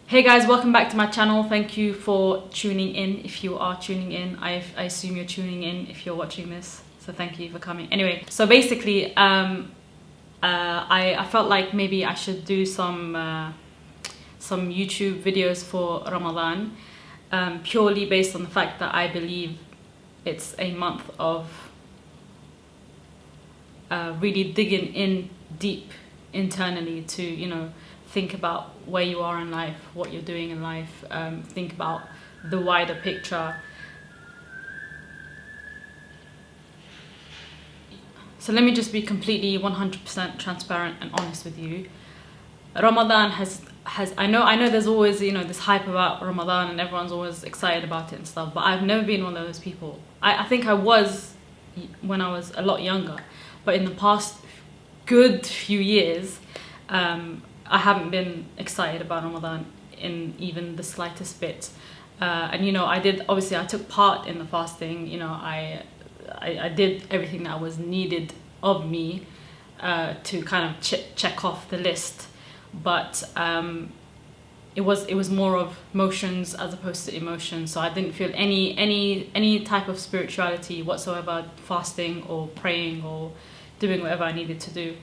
Hey guys, welcome back to my channel. Thank you for tuning in. If you are tuning in, I assume you're tuning in if you're watching this, so thank you for coming. Anyway, so basically I felt like maybe I should do some YouTube videos for Ramadan, purely based on the fact that I believe it's a month of really digging in deep internally to think about where you are in life, what you're doing in life, think about the wider picture. So let me just be completely 100% transparent and honest with you. Ramadan has I know there's always this hype about Ramadan and everyone's always excited about it and stuff, but I've never been one of those people. I think I was when I was a lot younger, but in the past good few years I haven't been excited about Ramadan in even the slightest bit. And I took part in the fasting. I did everything that was needed of me to kind of check off the list, but it was more of motions as opposed to emotions. So I didn't feel any type of spirituality whatsoever, fasting or praying or doing whatever I needed to do.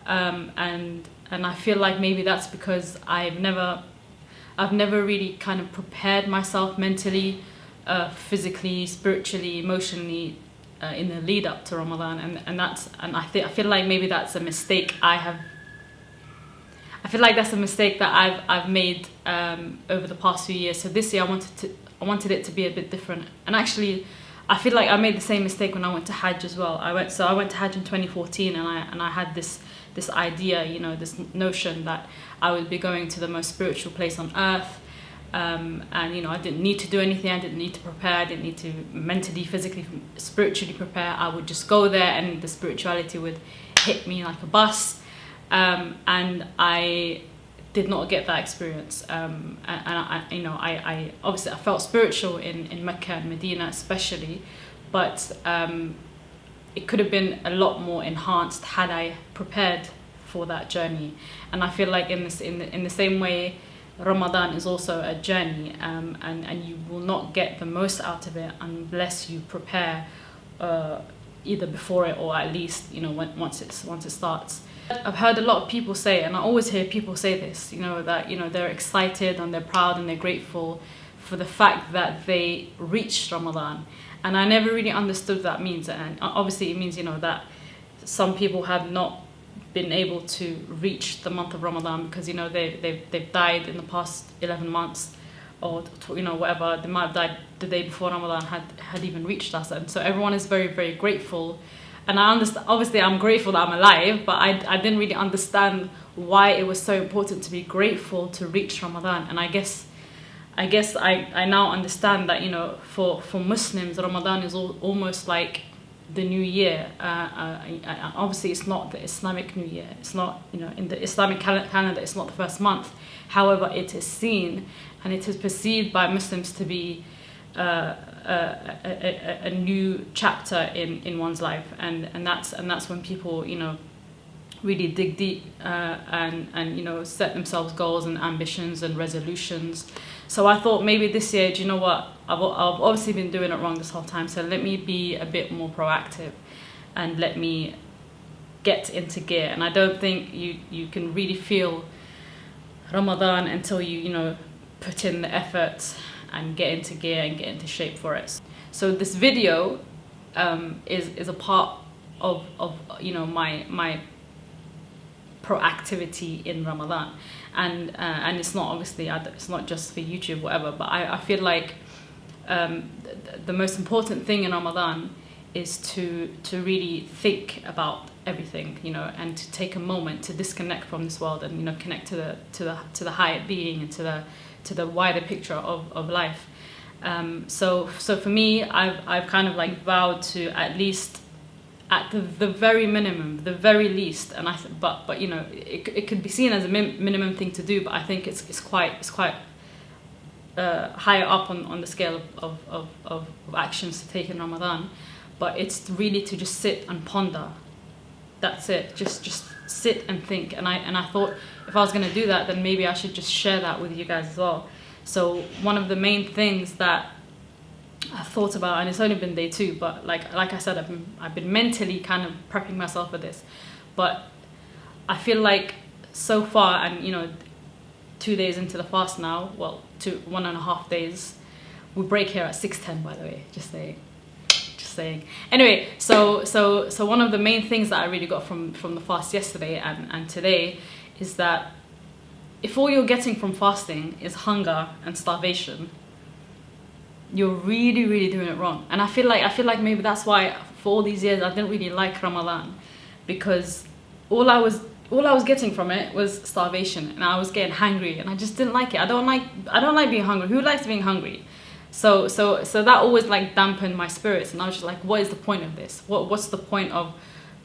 And I feel like maybe that's because I've never really kind of prepared myself mentally, physically, spiritually, emotionally in the lead up to Ramadan, and I feel like maybe that's a mistake I feel like that's a mistake that I've made over the past few years. So this year I wanted it to be a bit different, and actually I feel like I made the same mistake when I went to Hajj as well. I went to Hajj in 2014, and I had this idea, this notion that I would be going to the most spiritual place on earth, and I didn't need to do anything. I didn't need to prepare. I didn't need to mentally, physically, spiritually prepare. I would just go there, and the spirituality would hit me like a bus. And I did not get that experience. And I obviously I felt spiritual in Mecca and Medina especially, but it could have been a lot more enhanced had I prepared for that journey. And I feel like in the same way, Ramadan is also a journey, and you will not get the most out of it unless you prepare either before it or at least once it starts. I've heard a lot of people say, and I always hear people say this, that they're excited and they're proud and they're grateful for the fact that they reached Ramadan. And I never really understood what that means. And obviously it means that some people have not been able to reach the month of Ramadan because they've died in the past 11 months, or whatever. They might have died the day before Ramadan had even reached us. And so everyone is very, very grateful. And I understand, obviously I'm grateful that I'm alive, but I didn't really understand why it was so important to be grateful to reach Ramadan. And I guess I now understand that for Muslims, Ramadan is almost like the new year. Obviously it's not the Islamic new year. It's not, in the Islamic calendar it's not the first month. However, it is seen and it is perceived by Muslims to be a new chapter in one's life, and that's when people really dig deep and set themselves goals and ambitions and resolutions. So I thought maybe this year, do you know what, I've obviously been doing it wrong this whole time, so let me be a bit more proactive and let me get into gear. And I don't think you can really feel Ramadan until you put in the effort and get into gear and get into shape for it. So this video is a part of my proactivity in Ramadan, and it's not obviously it's not just for YouTube whatever, but I feel like the most important thing in Ramadan is to really think about everything, and to take a moment to disconnect from this world and connect to the higher being and to the wider picture of life. So for me, I've kind of like vowed to, at least at the very minimum, the very least, and but it could be seen as a minimum thing to do, but I think it's quite higher up on the scale of actions to take in Ramadan. But it's really to just sit and ponder. That's it. Just sit and think. And I thought if I was going to do that, then maybe I should just share that with you guys as well. So one of the main things that I thought about, and it's only been day 2, but like I said, I've been mentally kind of prepping myself for this. But I feel like so far, and 2 days into the fast now, well, 1.5 days, we break here at 6:10, by the way, just saying. Anyway, so one of the main things that I really got from the fast yesterday and today is that if all you're getting from fasting is hunger and starvation, you're really, really doing it wrong. And I feel like maybe that's why for all these years I didn't really like Ramadan, because all I was getting from it was starvation, and I was getting hungry, and I just didn't like it. I don't like being hungry. Who likes being hungry? So that always like dampened my spirits, and I was just like, what is the point of this? What's the point of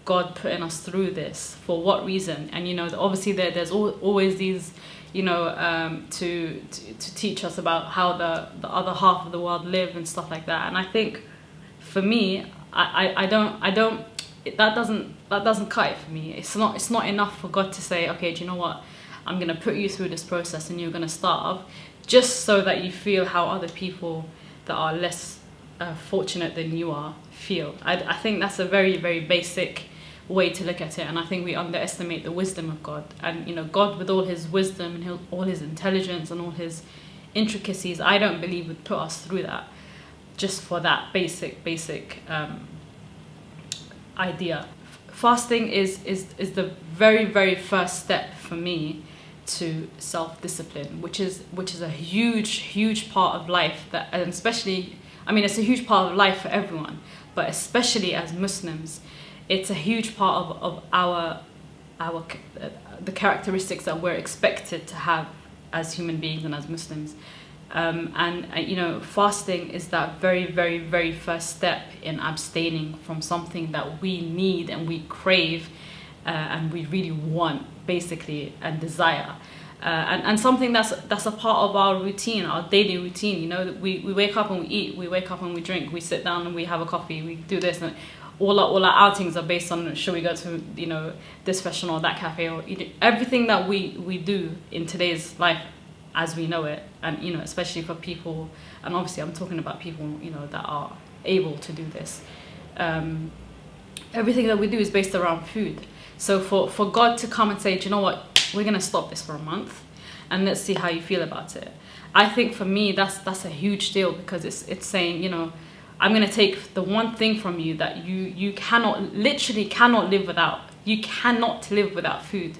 God putting us through this? For what reason? And obviously there's always these, to teach us about how the other half of the world live and stuff like that. And I think for me, I don't that doesn't cut it for me. It's not enough for God to say, okay, do you know what? I'm gonna put you through this process and you're gonna starve, just so that you feel how other people that are less fortunate than you are feel. I think that's a very, very basic way to look at it, and I think we underestimate the wisdom of God. And God, with all his wisdom and all his intelligence and all his intricacies, I don't believe would put us through that just for that basic idea. Fasting is the very, very first step for me to self-discipline, which is a huge part of life, and especially, it's a huge part of life for everyone, but especially as Muslims, it's a huge part of our the characteristics that we're expected to have as human beings and as Muslims. Fasting is that very, very, very first step in abstaining from something that we need and we crave, and we really want, basically, and desire, and something that's a part of our routine, our daily routine. We wake up and we eat, we wake up and we drink, we sit down and we have a coffee, we do this, and all our outings are based on, should we go to this restaurant or that cafe, or everything that we do in today's life as we know it. And especially for people, and obviously I'm talking about people that are able to do this, everything that we do is based around food. So for God to come and say, do you know what, we're gonna stop this for a month and let's see how you feel about it, I think for me that's a huge deal, because it's saying, I'm gonna take the one thing from you that you literally cannot live without. You cannot live without food.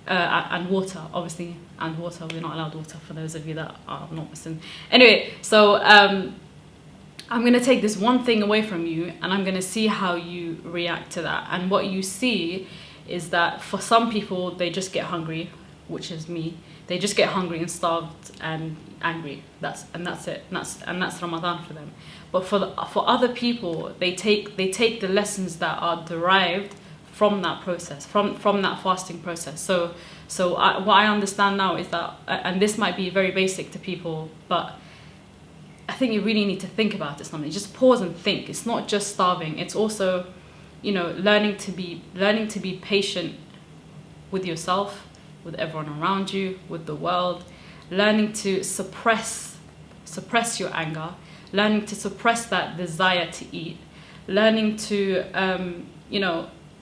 And water, obviously, and water. We're not allowed water for those of you that are not Muslim. Anyway, so I'm going to take this one thing away from you, and I'm going to see how you react to that. And what you see is that for some people, they just get hungry, which is me. They just get hungry and starved and angry. That's it. And that's Ramadan for them. But for other people, they take the lessons that are derived from that process, from that fasting process. So what I understand now is that, and this might be very basic to people, but I think you really need to think about it. Something, just pause and think. It's not just starving. It's also, learning to be patient with yourself, with everyone around you, with the world. Learning to suppress your anger. Learning to suppress that desire to eat. Learning to,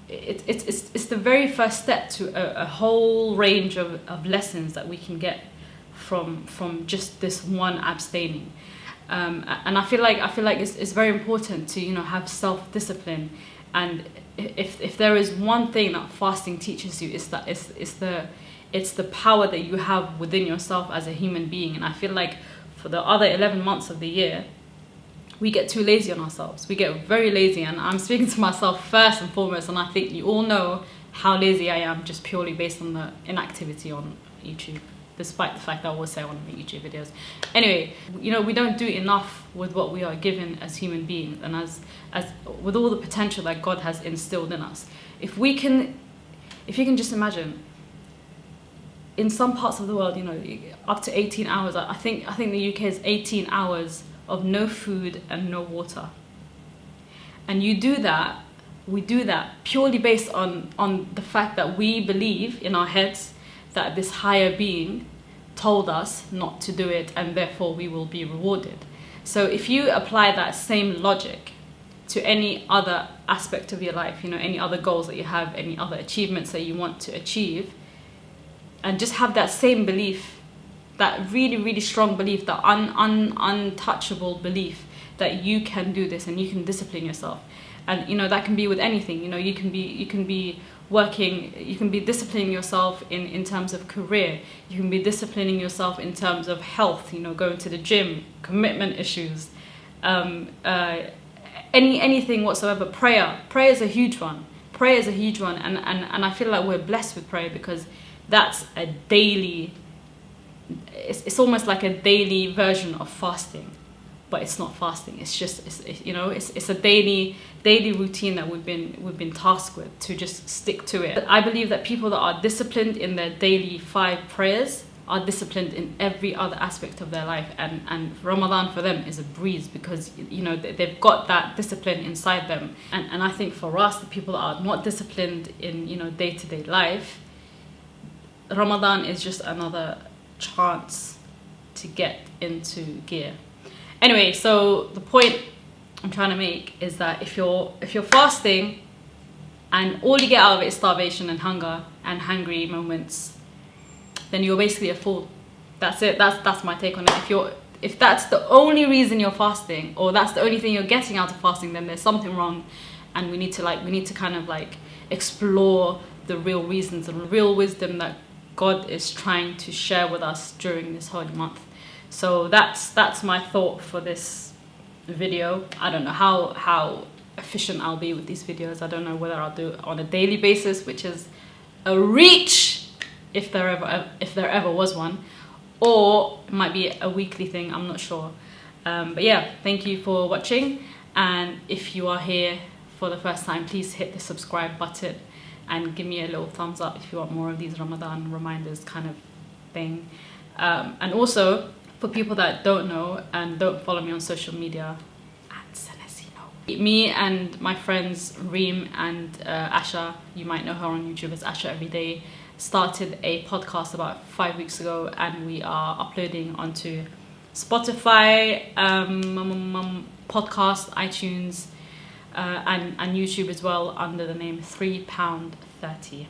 It's the very first step to a whole range of lessons that we can get from just this one abstaining, and I feel like it's very important to have self-discipline. And if there is one thing that fasting teaches you, it's that it's the power that you have within yourself as a human being. And I feel like for the other 11 months of the year, we get too lazy on ourselves. We get very lazy, and I'm speaking to myself first and foremost, and I think you all know how lazy I am, just purely based on the inactivity on YouTube, despite the fact that I always say I want to make YouTube videos. Anyway, we don't do enough with what we are given as human beings, and as with all the potential that God has instilled in us. If you can just imagine, in some parts of the world, up to 18 hours, I think the UK is 18 hours of no food and no water. And you do that we do that purely based on the fact that we believe in our heads that this higher being told us not to do it, and therefore we will be rewarded. So if you apply that same logic to any other aspect of your life, any other goals that you have, any other achievements that you want to achieve, and just have that same belief, that really, really strong belief, that untouchable belief that you can do this and you can discipline yourself. And that can be with anything. You can be working, you can be disciplining yourself in terms of career, you can be disciplining yourself in terms of health, going to the gym, commitment issues, anything whatsoever. Prayer is a huge one. And I feel like we're blessed with prayer, because that's a daily, it's almost like a daily version of fasting. But it's not fasting. It's just it's a daily routine that we've been tasked with to just stick to it. I believe that people that are disciplined in their daily 5 prayers are disciplined in every other aspect of their life, and Ramadan for them is a breeze, because they've got that discipline inside them. And I think for us, the people that are not disciplined in day-to-day life, Ramadan is just another chance to get into gear. Anyway, so the point I'm trying to make is that if you're fasting and all you get out of it is starvation and hunger and hangry moments, then you're basically a fool. That's it. That's my take on it. If that's the only reason you're fasting, or that's the only thing you're getting out of fasting, then there's something wrong, and we need to kind of explore the real reasons and real wisdom that God is trying to share with us during this holy month. So that's my thought for this video. I don't know how efficient I'll be with these videos. I don't know whether I'll do it on a daily basis, which is a reach if there ever was one, or it might be a weekly thing. I'm not sure. But yeah, thank you for watching. And if you are here for the first time, please hit the subscribe button and give me a little thumbs up if you want more of these Ramadan reminders kind of thing. And also, for people that don't know and don't follow me on social media, at Sanasiino. Me and my friends Reem and Asha, you might know her on YouTube as Asha Everyday, started a podcast about 5 weeks ago, and we are uploading onto Spotify, podcast, iTunes, and YouTube as well, under the name £3.30.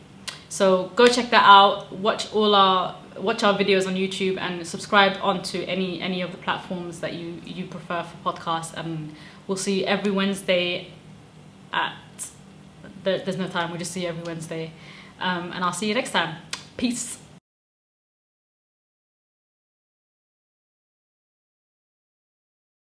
So go check that out. Watch our videos on YouTube, and subscribe onto any of the platforms that you prefer for podcasts. And we'll see you every Wednesday there's no time. We'll just see you every Wednesday. And I'll see you next time. Peace.